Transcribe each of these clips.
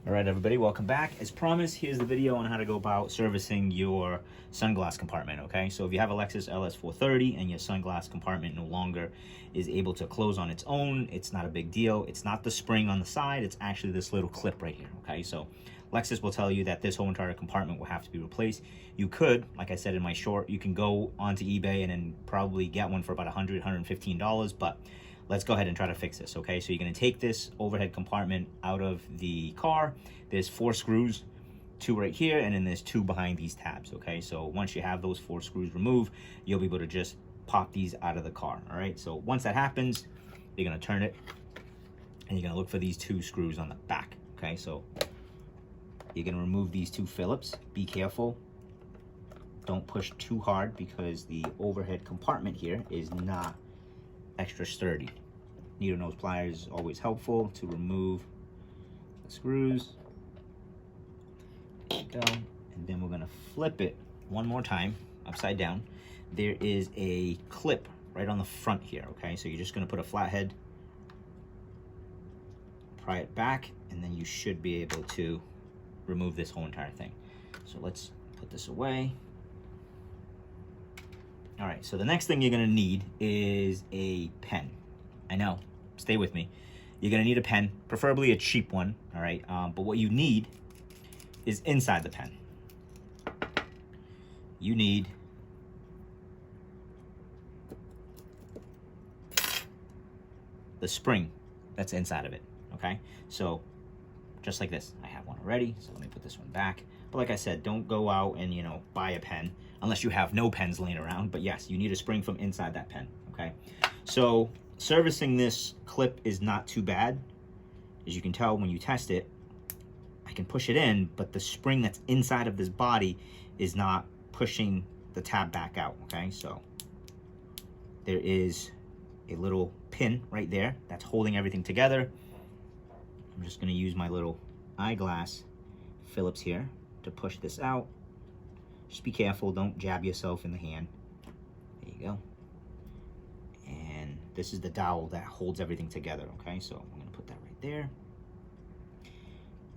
All right, everybody, welcome back. As promised, here's the video on how to go about servicing your sunglass compartment, okay? So if you have a Lexus LS430 and your sunglass compartment no longer is able to close on its own, it's not a big deal. It's not the spring on the side, it's actually this little clip right here, okay? So Lexus will tell you that this whole entire compartment will have to be replaced. You could, like I said in my short, you can go onto eBay and then probably get one for about $100, $115, but let's go ahead and try to fix this, okay? So you're gonna take this overhead compartment out of the car. There's 4 screws, 2 right here, and then there's 2 behind these tabs, okay? So once you have those 4 screws removed, you'll be able to just pop these out of the car, all right? So once that happens, you're gonna turn it, and you're gonna look for these 2 screws on the back, okay? So you're gonna remove these 2 Phillips. Be careful. Don't push too hard because the overhead compartment here is not extra sturdy. Needle nose pliers is always helpful to remove the screws. There we go. And then we're gonna flip it one more time upside down. There is a clip right on the front here, okay? So you're just gonna put a flathead, pry it back, and then you should be able to remove this whole entire thing. So let's put this away. All right, so the next thing you're gonna need is a pen. I know, stay with me. You're gonna need a pen, preferably a cheap one, all right? But what you need is inside the pen. You need the spring that's inside of it, okay? So just like this, I have one already, so let me put this one back. But like I said, don't go out and, you know, buy a pen unless you have no pens laying around. But yes, you need a spring from inside that pen, okay? So servicing this clip is not too bad. As you can tell when you test it, I can push it in, but the spring that's inside of this body is not pushing the tab back out, okay? So there is a little pin right there that's holding everything together. I'm just gonna use my little eyeglass Phillips here to push this out. Just be careful, don't jab yourself in the hand. There you go. And this is the dowel that holds everything together, okay? So I'm gonna put that right there.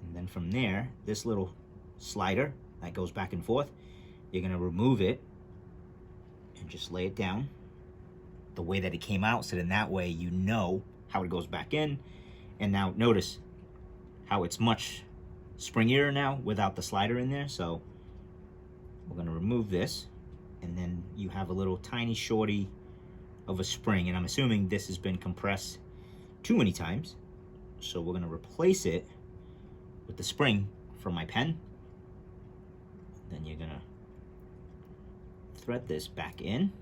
And then from there, this little slider that goes back and forth, you're gonna remove it and just lay it down the way that it came out, so then that way you know how it goes back in. And now notice how it's much springier now without the slider in there. So we're gonna remove this, and then you have a little tiny shorty of a spring, and I'm assuming this has been compressed too many times. So we're gonna replace it with the spring from my pen. Then you're gonna thread this back in,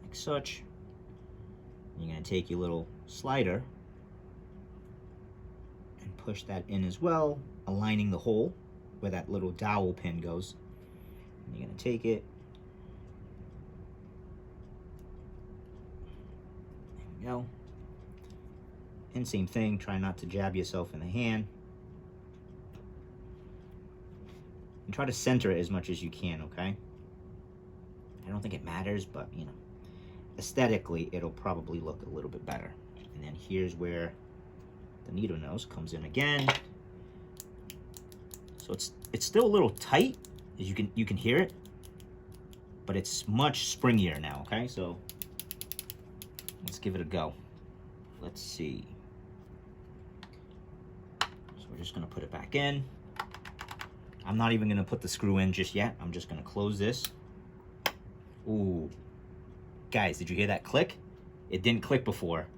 like such. You're gonna take your little slider and push that in as well, aligning the hole where that little dowel pin goes. And you're gonna take it. There we go. And same thing, try not to jab yourself in the hand. And try to center it as much as you can, okay? I don't think it matters, but you know, aesthetically, it'll probably look a little bit better. And then here's where the needle nose comes in again. So it's still a little tight, as you can hear it, but it's much springier now, okay? So let's give it a go. Let's see. So we're just gonna put it back in. I'm not even gonna put the screw in just yet. I'm just gonna close this. Ooh. Guys, did you hear that click? It didn't click before.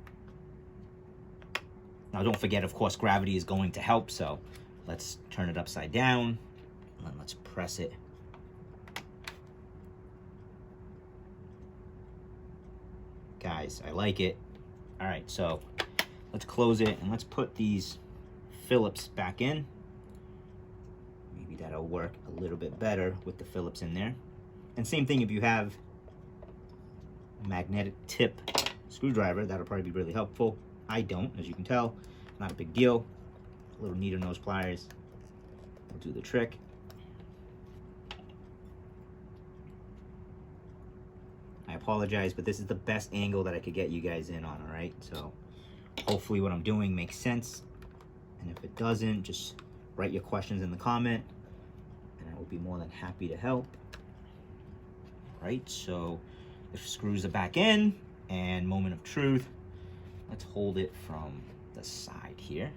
Now don't forget, of course, gravity is going to help, so let's turn it upside down, and then let's press it. Guys, I like it. All right, so let's close it, and let's put these Phillips back in. Maybe that'll work a little bit better with the Phillips in there. And same thing if you have magnetic tip screwdriver, that'll probably be really helpful. I don't, as you can tell, not a big deal. Little needle nose pliers will do the trick. I apologize, but this is the best angle that I could get you guys in on, all right? So hopefully what I'm doing makes sense. And if it doesn't, just write your questions in the comment, and I will be more than happy to help. Right, so the screws are back in, and moment of truth. Let's hold it from the side here.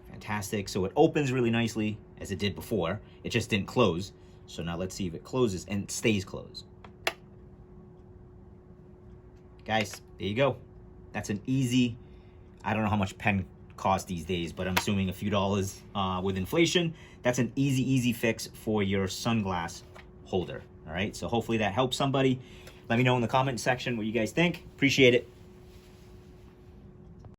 Fantastic. So it opens really nicely, as it did before. It just didn't close. So now let's see if it closes, and it stays closed. Guys, there you go. That's an easy, I don't know how much pen costs these days, but I'm assuming a few dollars with inflation. That's an easy fix for your sunglass holder. All right, so hopefully that helps somebody. Let me know in the comment section what you guys think. Appreciate it.